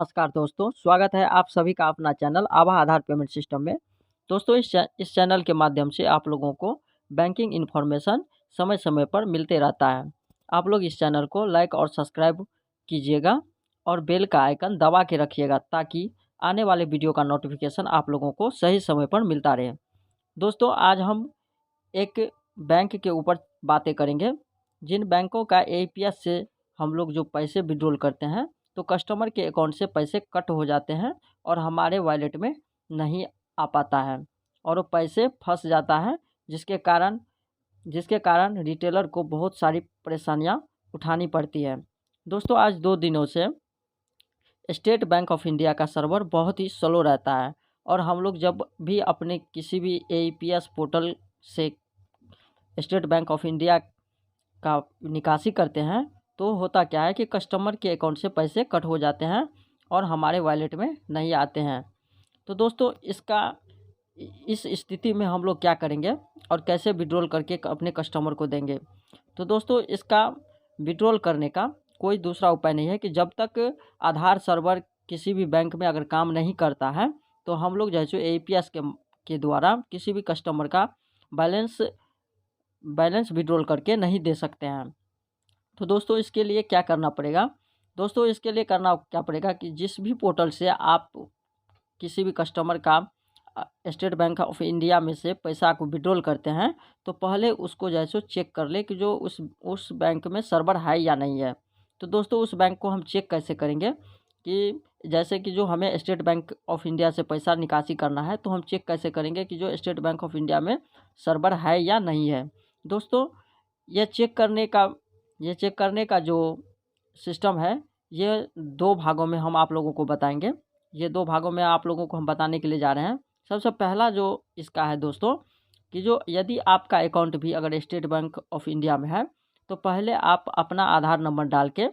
नमस्कार दोस्तों, स्वागत है आप सभी का अपना चैनल आभा आधार पेमेंट सिस्टम में। दोस्तों इस चैनल के माध्यम से आप लोगों को बैंकिंग इन्फॉर्मेशन समय समय पर मिलते रहता है। आप लोग इस चैनल को लाइक और सब्सक्राइब कीजिएगा और बेल का आइकन दबा के रखिएगा ताकि आने वाले वीडियो का नोटिफिकेशन आप लोगों को सही समय पर मिलता रहे। दोस्तों आज हम एक बैंक के ऊपर बातें करेंगे। जिन बैंकों का एईपीएस से हम लोग जो पैसे विड्रॉल करते हैं तो कस्टमर के अकाउंट से पैसे कट हो जाते हैं और हमारे वॉलेट में नहीं आ पाता है और वो पैसे फंस जाता है, जिसके कारण रिटेलर को बहुत सारी परेशानियां उठानी पड़ती है। दोस्तों आज 2 दिनों से स्टेट बैंक ऑफ इंडिया का सर्वर बहुत ही स्लो रहता है और हम लोग जब भी अपने किसी भी एईपीएस पोर्टल से स्टेट बैंक ऑफ इंडिया का निकासी करते हैं तो होता क्या है कि कस्टमर के अकाउंट से पैसे कट हो जाते हैं और हमारे वॉलेट में नहीं आते हैं। तो दोस्तों इस स्थिति में हम लोग क्या करेंगे और कैसे विड्रॉल करके अपने कस्टमर को देंगे। तो दोस्तों इसका विड्रॉल करने का कोई दूसरा उपाय नहीं है कि जब तक आधार सर्वर किसी भी बैंक में अगर काम नहीं करता है तो हम लोग जैसे एईपीएस के द्वारा किसी भी कस्टमर का बैलेंस विड्रॉल करके नहीं दे सकते हैं। तो दोस्तों इसके लिए क्या करना पड़ेगा? दोस्तों इसके लिए करना क्या पड़ेगा कि जिस भी पोर्टल से आप किसी भी कस्टमर का स्टेट बैंक ऑफ इंडिया में से पैसा को विड्रॉल करते हैं तो पहले उसको जैसे चेक कर ले कि जो उस बैंक में सर्वर है या नहीं है। तो दोस्तों उस बैंक को हम चेक कैसे करेंगे कि जैसे कि जो हमें स्टेट बैंक ऑफ इंडिया से पैसा निकासी करना है तो हम चेक कैसे करेंगे कि जो स्टेट बैंक ऑफ इंडिया में सर्वर है या नहीं है। दोस्तों ये चेक करने का जो सिस्टम है ये 2 भागों में हम आप लोगों को बताएंगे। ये 2 भागों में आप लोगों को हम बताने के लिए जा रहे हैं। सबसे पहला जो इसका है दोस्तों कि जो यदि आपका अकाउंट भी अगर स्टेट बैंक ऑफ इंडिया में है तो पहले आप अपना आधार नंबर डाल के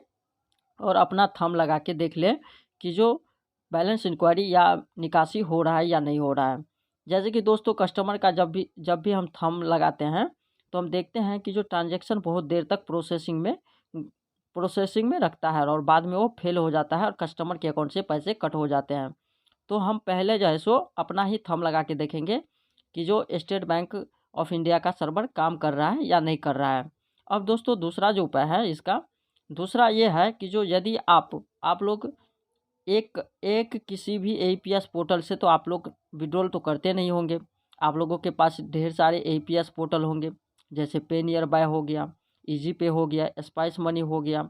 और अपना थंब लगा के देख लें कि जो बैलेंस इंक्वायरी या निकासी हो रहा है या नहीं हो रहा है। जैसे कि दोस्तों कस्टमर का जब भी हम थंब लगाते हैं तो हम देखते हैं कि जो ट्रांजैक्शन बहुत देर तक प्रोसेसिंग में रखता है और बाद में वो फेल हो जाता है और कस्टमर के अकाउंट से पैसे कट हो जाते हैं। तो हम पहले जो है सो अपना ही थंब लगा के देखेंगे कि जो स्टेट बैंक ऑफ इंडिया का सर्वर काम कर रहा है या नहीं कर रहा है। अब दोस्तों दूसरा जो उपाय है इसका दूसरा ये है कि जो यदि आप लोग एक एक किसी भी एईपीएस पोर्टल से तो आप लोग विड्रॉल तो करते नहीं होंगे। आप लोगों के पास ढेर सारे एईपीएस पोर्टल होंगे, जैसे पे नियर बाय हो गया, इजी पे हो गया, स्पाइस मनी हो गया,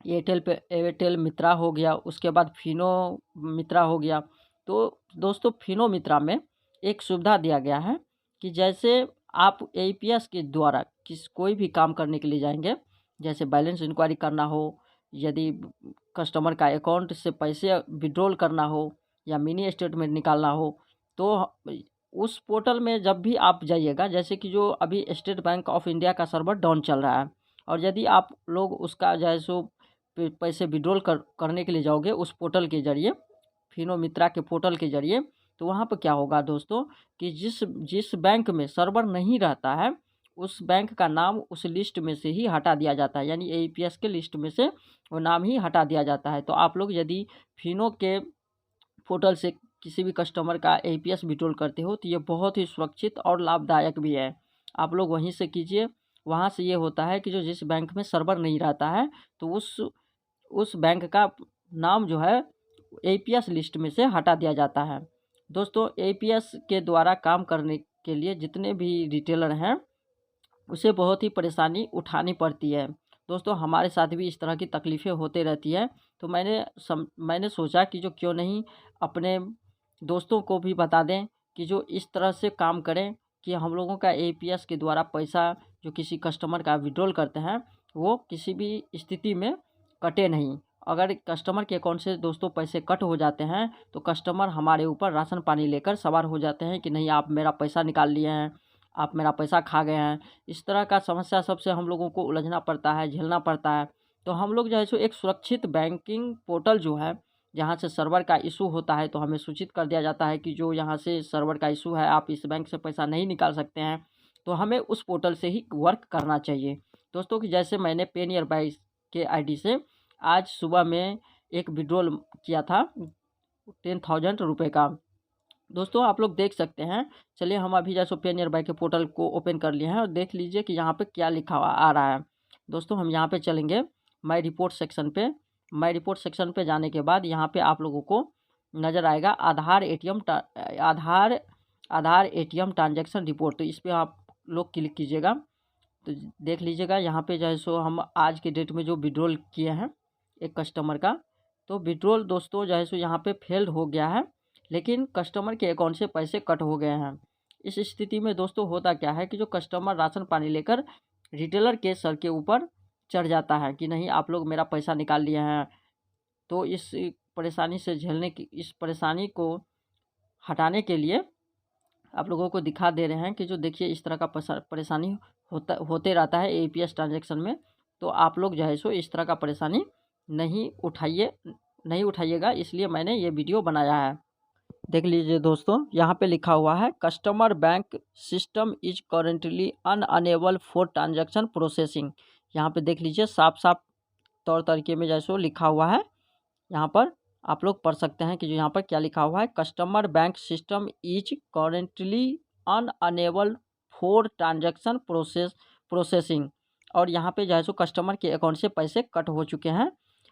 एयरटेल मित्रा हो गया, उसके बाद फिनो मित्रा हो गया। तो दोस्तों फिनो मित्रा में एक सुविधा दिया गया है कि जैसे आप एईपीएस के द्वारा कोई भी काम करने के लिए जाएंगे, जैसे बैलेंस इंक्वायरी करना हो, यदि कस्टमर का अकाउंट से पैसे विड्रॉल करना हो या मिनी स्टेटमेंट निकालना हो, तो उस पोर्टल में जब भी आप जाइएगा, जैसे कि जो अभी स्टेट बैंक ऑफ इंडिया का सर्वर डाउन चल रहा है और यदि आप लोग उसका जो है सो पैसे विड्रॉल करने के लिए जाओगे उस पोर्टल के ज़रिए, फिनो मित्रा के पोर्टल के ज़रिए, तो वहाँ पर क्या होगा दोस्तों कि जिस बैंक में सर्वर नहीं रहता है उस बैंक का नाम उस लिस्ट में से ही हटा दिया जाता है, यानी एईपीएस के लिस्ट में से वो नाम ही हटा दिया जाता है। तो आप लोग यदि फिनो के पोर्टल से किसी भी कस्टमर का एईपीएस विड्रॉल करते हो तो ये बहुत ही सुरक्षित और लाभदायक भी है। आप लोग वहीं से कीजिए। वहाँ से ये होता है कि जो जिस बैंक में सर्वर नहीं रहता है तो उस बैंक का नाम जो है एईपीएस लिस्ट में से हटा दिया जाता है। दोस्तों एईपीएस के द्वारा काम करने के लिए जितने भी रिटेलर हैं उसे बहुत ही परेशानी उठानी पड़ती है। दोस्तों हमारे साथ भी इस तरह की तकलीफ़ें होते रहती है। तो मैंने सोचा कि जो क्यों नहीं अपने दोस्तों को भी बता दें कि जो इस तरह से काम करें कि हम लोगों का एईपीएस के द्वारा पैसा जो किसी कस्टमर का विड्रॉल करते हैं वो किसी भी स्थिति में कटे नहीं। अगर कस्टमर के अकाउंट से दोस्तों पैसे कट हो जाते हैं तो कस्टमर हमारे ऊपर राशन पानी लेकर सवार हो जाते हैं कि नहीं आप मेरा पैसा निकाल लिए हैं, आप मेरा पैसा खा गए हैं। इस तरह का समस्या सबसे हम लोगों को उलझना पड़ता है, झेलना पड़ता है। तो हम लोग जो है सो एक सुरक्षित बैंकिंग पोर्टल जो है जहाँ से सर्वर का इशू होता है तो हमें सूचित कर दिया जाता है कि जो यहाँ से सर्वर का इशू है आप इस बैंक से पैसा नहीं निकाल सकते हैं, तो हमें उस पोर्टल से ही वर्क करना चाहिए। दोस्तों कि जैसे मैंने पे नियर बाय के आईडी से आज सुबह में एक विड्रॉल किया था 10,000 रुपये का। दोस्तों आप लोग देख सकते हैं। चलिए हम अभी जैसे पे नियर बाई के पोर्टल को ओपन कर लिए हैं और देख लीजिए कि यहाँ पे क्या लिखा हुआ आ रहा है। दोस्तों हम यहाँ पे चलेंगे माई रिपोर्ट सेक्शन पे। माई रिपोर्ट सेक्शन पे जाने के बाद यहाँ पे आप लोगों को नज़र आएगा आधार एटीएम ट्रांजैक्शन रिपोर्ट। तो इस पर आप लोग क्लिक कीजिएगा तो देख लीजिएगा यहाँ पे जो है सो हम आज के डेट में जो विड्रॉल किए हैं एक कस्टमर का, तो विड्रॉल दोस्तों जो है सो यहाँ पे फेल्ड हो गया है, लेकिन कस्टमर के अकाउंट से पैसे कट हो गए हैं। इस स्थिति में दोस्तों होता क्या है कि जो कस्टमर राशन पानी लेकर रिटेलर के सर के ऊपर चढ़ जाता है कि नहीं आप लोग मेरा पैसा निकाल लिए हैं। तो इस परेशानी को हटाने के लिए आप लोगों को दिखा दे रहे हैं कि जो देखिए इस तरह का परेशानी होते रहता है एपीएस ट्रांजैक्शन में। तो आप लोग जो है सो इस तरह का परेशानी नहीं उठाइएगा, इसलिए मैंने ये वीडियो बनाया है। देख लीजिए दोस्तों यहाँ पे लिखा हुआ है customer bank system is currently unable for transaction processing. यहाँ पे देख लीजिए साफ साफ तौर तरीके में जैसो लिखा हुआ है। यहाँ पर आप लोग पढ़ सकते हैं कि जो यहाँ पर क्या लिखा हुआ है, customer bank system is currently unable for transaction processing. और यहाँ पे जो है सो कस्टमर के अकाउंट से पैसे कट हो चुके हैं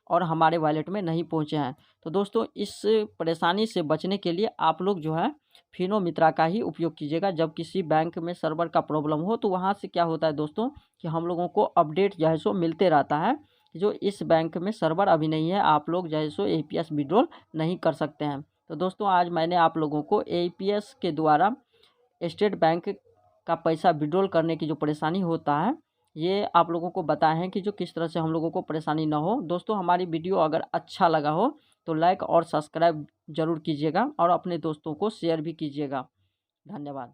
और हमारे वॉलेट में नहीं पहुँचे हैं। तो दोस्तों इस परेशानी से बचने के लिए आप लोग जो है फिनो मित्रा का ही उपयोग कीजिएगा। जब किसी बैंक में सर्वर का प्रॉब्लम हो तो वहाँ से क्या होता है दोस्तों कि हम लोगों को अपडेट जो है सो मिलते रहता है जो इस बैंक में सर्वर अभी नहीं है, आप लोग जो है सो एपीएस विड्रॉल नहीं कर सकते हैं। तो दोस्तों आज मैंने आप लोगों को एपीएस के द्वारा स्टेट बैंक का पैसा विड्रॉल करने की जो परेशानी होता है ये आप लोगों को बताए हैं कि जो किस तरह से हम लोगों को परेशानी ना हो। दोस्तों हमारी वीडियो अगर अच्छा लगा हो तो लाइक और सब्सक्राइब ज़रूर कीजिएगा और अपने दोस्तों को शेयर भी कीजिएगा। धन्यवाद।